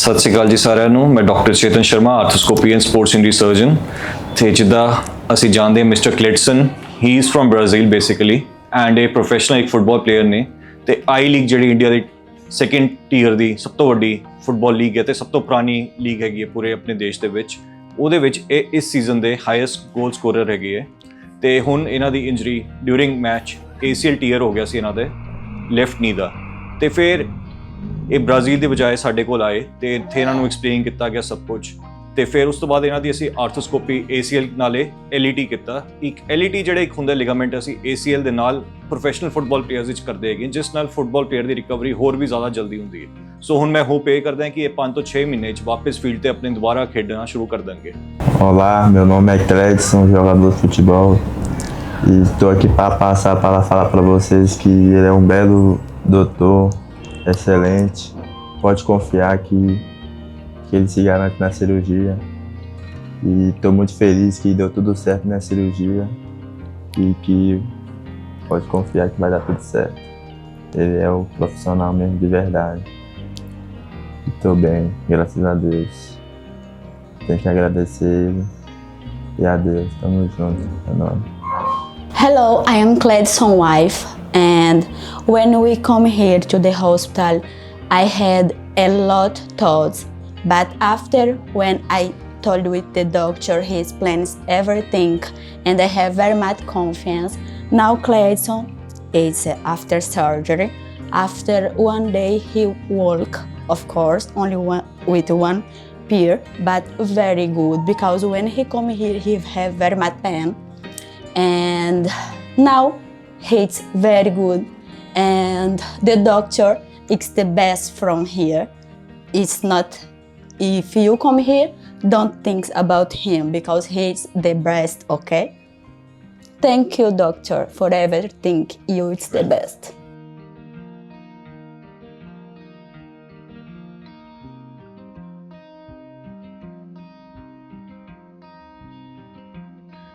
ਸਤਿ ਸ਼੍ਰੀ ਅਕਾਲ ਜੀ ਸਾਰਿਆਂ ਨੂੰ। ਮੈਂ doctor Chetan Sharma, arthroscopy and sports injury surgeon. ਤੇ ਜਿੱਦਾਂ ਅਸੀਂ ਜਾਣਦੇ ਹਾਂ mister Kleitson, he is from Brazil basically and ਇਹ ਪ੍ਰੋਫੈਸ਼ਨਲ ਇੱਕ ਫੁੱਟਬਾਲ ਪਲੇਅਰ ਨੇ। ਤੇ ਆਈ ਲੀਗ ਜਿਹੜੀ ਇੰਡੀਆ ਦੀ ਸੈਕੰਡ ਟੀਅਰ ਦੀ ਸਭ ਤੋਂ ਵੱਡੀ ਫੁੱਟਬਾਲ ਲੀਗ ਹੈ ਤੇ ਸਭ ਤੋਂ ਪੁਰਾਣੀ ਲੀਗ ਹੈਗੀ ਹੈ ਪੂਰੇ ਆਪਣੇ ਦੇਸ਼ ਦੇ ਵਿੱਚ। ਉਹਦੇ ਵਿੱਚ ਇਹ ਇਸ ਸੀਜ਼ਨ ਦੇ ਹਾਈਐਸਟ ਗੋਲ ਸਕੋਰਰ ਹੈਗੇ ਹੈ। ਤੇ ਹੁਣ ਇਹਨਾਂ ਦੀ injury during match ACL tear ਹੋ ਗਿਆ ਸੀ ਇਹਨਾਂ ਦੇ ਲੈਫਟ ਨੀ ਦਾ। ਤੇ ਫਿਰ ਇਹ ਬ੍ਰਾਜ਼ੀਲ ਦੇ ਬਜਾਏ ਸਾਡੇ ਕੋਲ ਆਏ ਤੇ ਇੱਥੇ ਇਹਨਾਂ ਨੂੰ ਐਕਸਪਲੇਨ ਕੀਤਾ ਗਿਆ ਸਭ ਕੁਝ। ਤੇ ਫਿਰ ਉਸ ਤੋਂ ਬਾਅਦ ਇਹਨਾਂ ਦੀ ਅਸੀਂ ਆਰਥੋਸਕੋਪੀ ACL ਨਾਲੇ LET ਕੀਤਾ। ਇੱਕ LET ਜਿਹੜਾ ਇੱਕ ਹੁੰਦਾ ਲਿਗਾਮੈਂਟ ਅਸੀਂ ACL ਦੇ ਨਾਲ ਪ੍ਰੋਫੈਸ਼ਨਲ ਫੁੱਟਬਾਲ ਪਲੇਅਰਸ ਵਿੱਚ ਕਰਦੇ ਹੈਗੇ, ਜਿਸ ਨਾਲ ਫੁੱਟਬਾਲ ਪਲੇਅਰ ਦੀ ਰਿਕਵਰੀ ਹੋਰ ਵੀ ਜ਼ਿਆਦਾ ਜਲਦੀ ਹੁੰਦੀ ਹੈ। ਸੋ ਹੁਣ ਮੈਂ ਹੋਪ ਇਹ ਕਰਦਾ ਕਿ ਇਹ 5 ਤੋਂ 6 ਮਹੀਨੇ 'ਚ ਵਾਪਸ ਫੀਲਡ ਤੇ ਆਪਣੇ ਦੁਬਾਰਾ ਖੇਡਣਾ ਸ਼ੁਰੂ ਕਰ ਦੇਣਗੇ। Olá, meu nome é Cledson, jogador de futebol, e estou aqui para passar para falar para vocês que ele é um belo doutor, excelente. Pode confiar que ele se garante na cirurgia. E estou muito feliz que deu tudo certo na cirurgia e que pode confiar que vai dar tudo certo. Ele é o profissional mesmo de verdade. Estou bem, graças a Deus. Tenho que agradecer ele e a Deus. Tamo junto, é nóis. Hello, I am Cledson's wife, and when we come here to the hospital, I had a lot of thoughts, but after when I told with the doctor, he explains everything, and I have very much confidence. Now Cledson is after surgery. After one day he walk, of course, with one peer, but very good, because when he come here he have very much pain, and now he's very good, and the doctor is the best from here. It's not, if you come here, don't think about him because he's the best, okay? Thank you, doctor, for everything. You is the best.